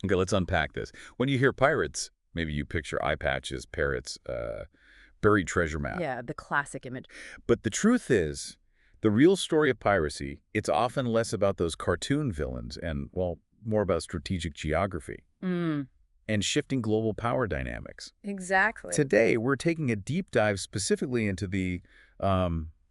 Okay, let's unpack this. When you hear pirates, maybe you picture eye patches, parrots, buried treasure map. Yeah, the classic image. But the truth is, the real story of piracy, it's often less about those cartoon villains and, well, more about strategic geography Mm, and shifting global power dynamics. exactly. Today, we're taking a deep dive specifically into the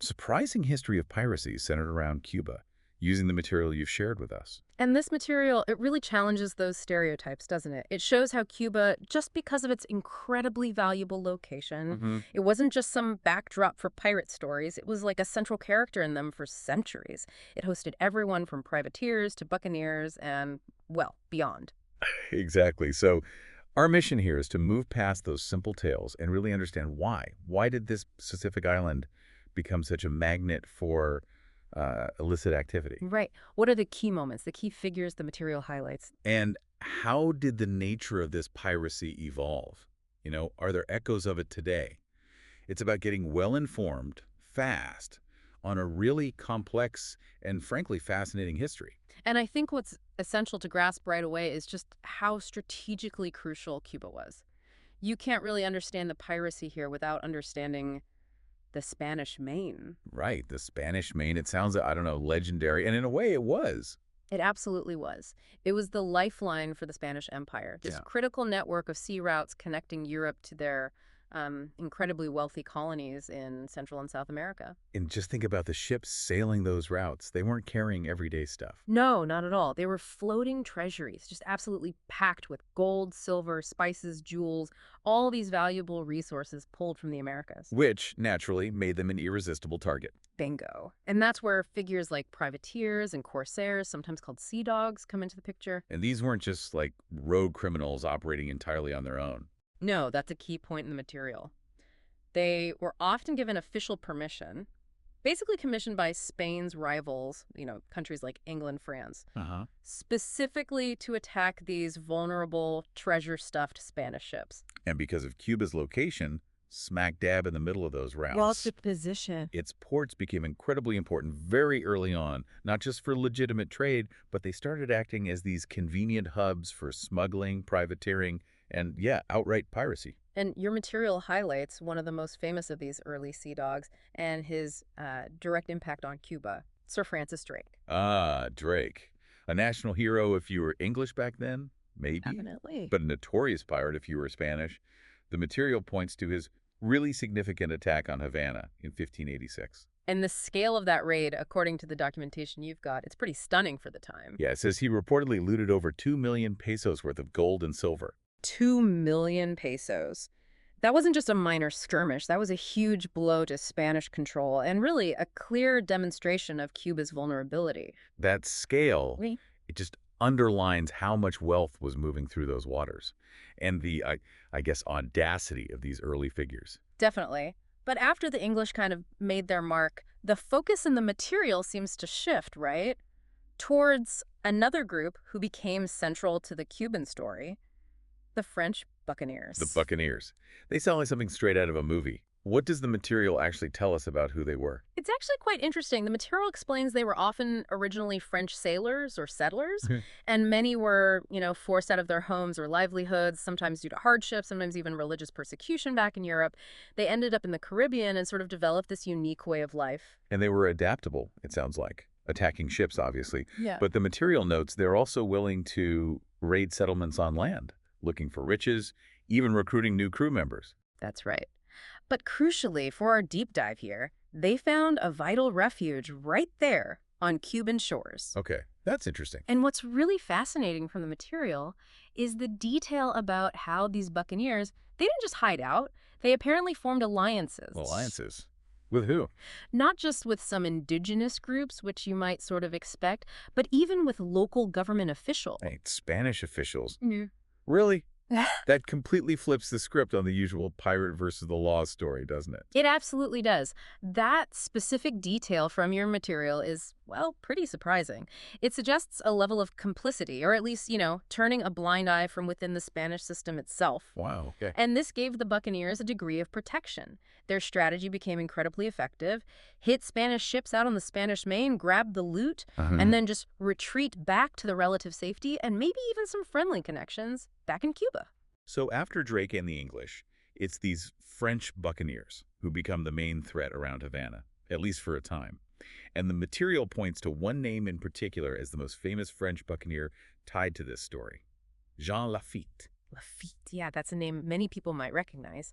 surprising history of piracy centered around Cuba, using the material you've shared with us. And this material, it really challenges those stereotypes, doesn't it? It shows how Cuba, just because of its incredibly valuable location, Hmm. it wasn't just some backdrop for pirate stories. It was like a central character in them for centuries. It hosted everyone from privateers to buccaneers and, well, beyond. Exactly. So our mission here is to move past those simple tales and really understand why. Why did this specific island become such a magnet for illicit activity? Right. What are the key moments, the key figures the material highlights? And how did the nature of this piracy evolve? Are there echoes of it today? It's about getting well-informed, fast, on a really complex and frankly fascinating history. And I think what's essential to grasp right away is just how strategically crucial Cuba was. You can't really understand the piracy here without understanding the Spanish Main. Right, the Spanish Main, it sounds, I don't know, legendary, and in a way it was. It absolutely was. It was the lifeline for the Spanish Empire, this Yeah. critical network of sea routes connecting Europe to their incredibly wealthy colonies in Central and South America. And just think about the ships sailing those routes. They weren't carrying everyday stuff. No, not at all. They were floating treasuries, just absolutely packed with gold, silver, spices, jewels, all these valuable resources pulled from the Americas. Which, naturally, made them an irresistible target. Bingo. And that's where figures like privateers and corsairs, sometimes called sea dogs, come into the picture. And these weren't just like rogue criminals operating entirely on their own. No, that's a key point in the material. They were often given official permission, basically commissioned by Spain's rivals, countries like England, France, Uh-huh. specifically to attack these vulnerable, treasure-stuffed Spanish ships. And because of Cuba's location, smack dab in the middle of those routes, Position. its ports became incredibly important very early on, not just for legitimate trade, but they started acting as these convenient hubs for smuggling, privateering, and, yeah, outright piracy. And your material highlights one of the most famous of these early sea dogs and his direct impact on Cuba, Sir Francis Drake. Ah, Drake. A national hero if you were English back then? Maybe. Definitely. But a notorious pirate if you were Spanish. The material points to his really significant attack on Havana in 1586. And the scale of that raid, according to the documentation you've got, it's pretty stunning for the time. Yeah, it says he reportedly looted over 2 million pesos worth of gold and silver. 2 million pesos. That wasn't just a minor skirmish. That was a huge blow to Spanish control and really a clear demonstration of Cuba's vulnerability. That scale, Oui. it just underlines how much wealth was moving through those waters and the, I guess, audacity of these early figures. Definitely. But after the English kind of made their mark, the focus in the material seems to shift, right? Towards another group who became central to the Cuban story, the French buccaneers. The Buccaneers. They sound like something straight out of a movie. What does the material actually tell us about who they were? It's actually quite interesting. The material explains they were often originally French sailors or settlers, and many were, forced out of their homes or livelihoods, sometimes due to hardship, sometimes even religious persecution back in Europe. They ended up in the Caribbean and sort of developed this unique way of life. And they were adaptable, it sounds like. Attacking ships, obviously. Yeah. But the material notes they're also willing to raid settlements on land, looking for riches, even recruiting new crew members. That's right. But crucially, for our deep dive here, they found a vital refuge right there on Cuban shores. Okay, that's interesting. And what's really fascinating from the material is the detail about how these buccaneers, they didn't just hide out. They apparently formed alliances. Alliances? With who? Not just with some indigenous groups, which you might sort of expect, but even with local government officials. Hey, Spanish officials. Yeah. Really? That completely flips the script on the usual pirate versus the law story, doesn't it? It absolutely does. That specific detail from your material is, well, pretty surprising. It suggests a level of complicity, or at least, turning a blind eye from within the Spanish system itself. Wow, okay. And this gave the buccaneers a degree of protection. Their strategy became incredibly effective: hit Spanish ships out on the Spanish Main, grab the loot, and then just retreat back to the relative safety and maybe even some friendly connections back in Cuba. So after Drake and the English, it's these French buccaneers who become the main threat around Havana, at least for a time. And the material points to one name in particular as the most famous French buccaneer tied to this story: Jean Lafitte. Lafitte, yeah, that's a name many people might recognize.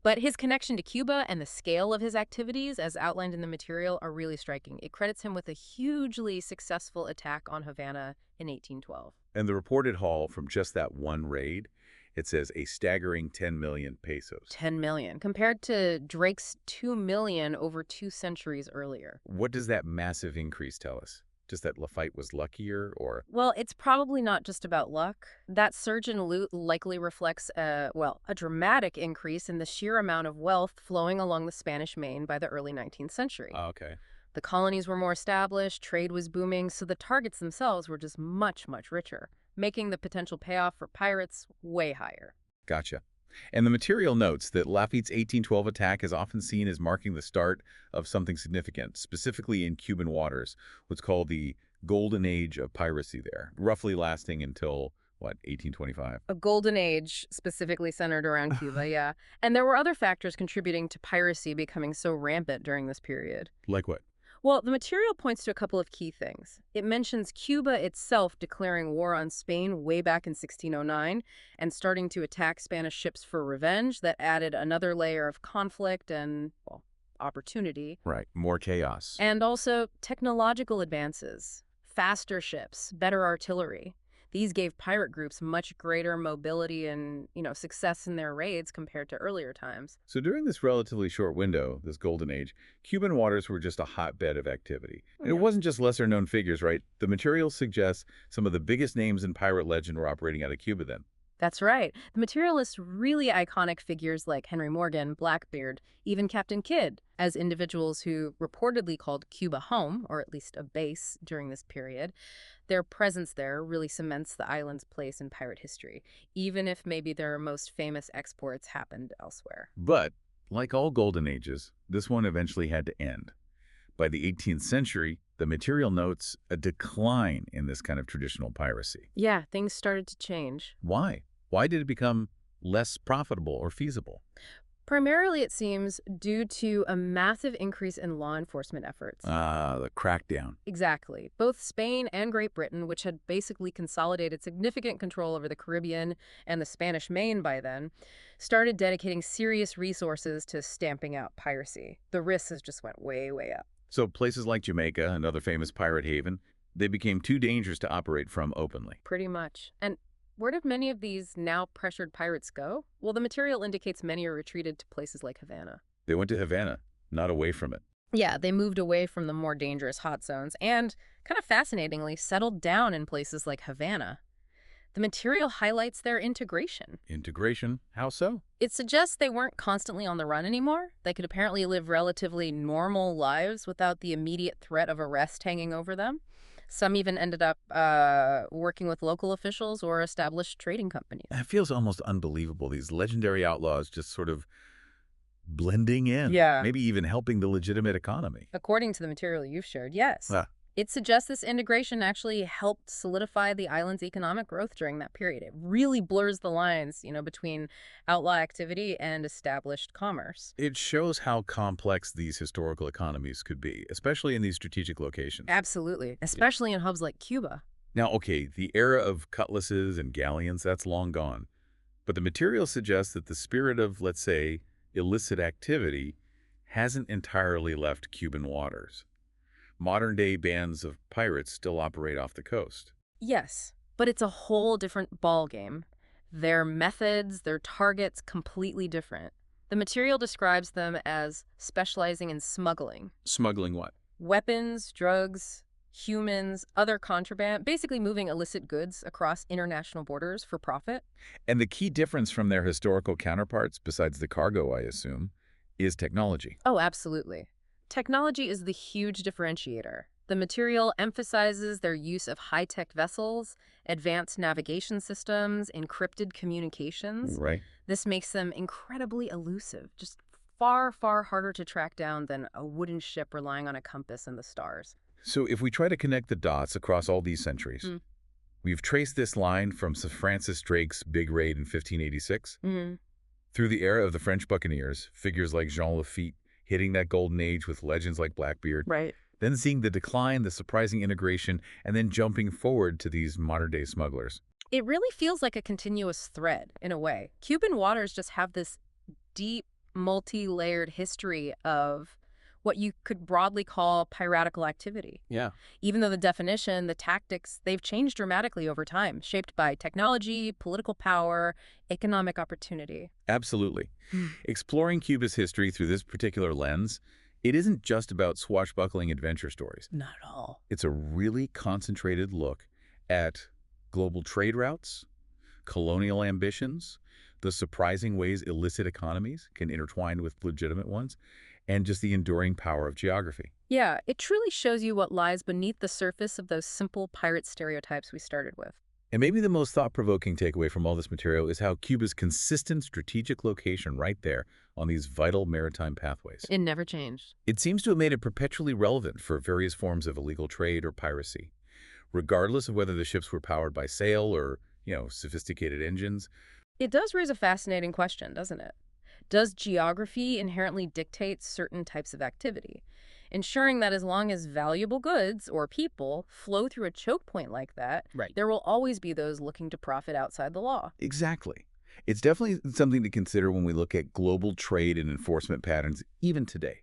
But his connection to Cuba and the scale of his activities, as outlined in the material, are really striking. It credits him with a hugely successful attack on Havana in 1812. And the reported haul from just that one raid, it says a staggering 10 million pesos. 10 million, compared to Drake's 2 million over 2 centuries earlier. What does that massive increase tell us? Just that Lafitte was luckier, or? Well, it's probably not just about luck. That surge in loot likely reflects a dramatic increase in the sheer amount of wealth flowing along the Spanish Main by the early 19th century. Okay. The colonies were more established, trade was booming, so the targets themselves were just much, much richer, making the potential payoff for pirates way higher. Gotcha. And the material notes that Lafitte's 1812 attack is often seen as marking the start of something significant, specifically in Cuban waters, what's called the Golden Age of Piracy there, roughly lasting until, 1825? A golden age specifically centered around Cuba, yeah. And there were other factors contributing to piracy becoming so rampant during this period. Like what? Well, the material points to a couple of key things. It mentions Cuba itself declaring war on Spain way back in 1609 and starting to attack Spanish ships for revenge. That added another layer of conflict and, opportunity. Right, more chaos. And also technological advances, faster ships, better artillery. These gave pirate groups much greater mobility and, success in their raids compared to earlier times. So during this relatively short window, this golden age, Cuban waters were just a hotbed of activity. And it wasn't just lesser-known figures, right? The material suggests some of the biggest names in pirate legend were operating out of Cuba then. That's right. The material lists really iconic figures like Henry Morgan, Blackbeard, even Captain Kidd, as individuals who reportedly called Cuba home, or at least a base, during this period. Their presence there really cements the island's place in pirate history, even if maybe their most famous exports happened elsewhere. But, like all golden ages, this one eventually had to end. By the 18th century, the material notes a decline in this kind of traditional piracy. Yeah, things started to change. Why? Why did it become less profitable or feasible? Primarily, it seems, due to a massive increase in law enforcement efforts. The crackdown. Exactly. Both Spain and Great Britain, which had basically consolidated significant control over the Caribbean and the Spanish Main by then, started dedicating serious resources to stamping out piracy. The risks just went way, way up. So places like Jamaica, another famous pirate haven, they became too dangerous to operate from openly. Pretty much. And where did many of these now pressured pirates go? Well, the material indicates many are retreated to places like Havana. They went to Havana, not away from it. Yeah, they moved away from the more dangerous hot zones and, kind of fascinatingly, settled down in places like Havana. The material highlights their integration. Integration? How so? It suggests they weren't constantly on the run anymore. They could apparently live relatively normal lives without the immediate threat of arrest hanging over them. Some even ended up working with local officials or established trading companies. It feels almost unbelievable, these legendary outlaws just sort of blending in. Yeah. Maybe even helping the legitimate economy. According to the material you've shared, yes. It suggests this integration actually helped solidify the island's economic growth during that period. It really blurs the lines, between outlaw activity and established commerce. It shows how complex these historical economies could be, especially in these strategic locations. Absolutely, especially in hubs like Cuba. Now, okay, the era of cutlasses and galleons, that's long gone. But the material suggests that the spirit of, let's say, illicit activity hasn't entirely left Cuban waters. Modern-day bands of pirates still operate off the coast. Yes, but it's a whole different ballgame. Their methods, their targets, completely different. The material describes them as specializing in smuggling. Smuggling what? Weapons, drugs, humans, other contraband, basically moving illicit goods across international borders for profit. And the key difference from their historical counterparts, besides the cargo, I assume, is technology. Oh, absolutely. Technology is the huge differentiator. The material emphasizes their use of high-tech vessels, advanced navigation systems, encrypted communications. Right. This makes them incredibly elusive, just far, far harder to track down than a wooden ship relying on a compass and the stars. So if we try to connect the dots across all these centuries, Mm. we've traced this line from Sir Francis Drake's big raid in 1586 Mm. through the era of the French buccaneers, figures like Jean Lafitte hitting that golden age with legends like Blackbeard, Right. then seeing the decline, the surprising integration, and then jumping forward to these modern-day smugglers. It really feels like a continuous thread, in a way. Cuban waters just have this deep, multi-layered history of what you could broadly call piratical activity. Yeah. Even though the definition, the tactics, they've changed dramatically over time, shaped by technology, political power, economic opportunity. Absolutely. Exploring Cuba's history through this particular lens, it isn't just about swashbuckling adventure stories. Not at all. It's a really concentrated look at global trade routes, colonial ambitions, the surprising ways illicit economies can intertwine with legitimate ones, and just the enduring power of geography. Yeah, it truly shows you what lies beneath the surface of those simple pirate stereotypes we started with. And maybe the most thought-provoking takeaway from all this material is how Cuba's consistent strategic location right there on these vital maritime pathways. It never changed. It seems to have made it perpetually relevant for various forms of illegal trade or piracy, regardless of whether the ships were powered by sail or, sophisticated engines. It does raise a fascinating question, doesn't it? Does geography inherently dictate certain types of activity, ensuring that as long as valuable goods or people flow through a choke point like that, Right. there will always be those looking to profit outside the law? Exactly. It's definitely something to consider when we look at global trade and enforcement patterns even today.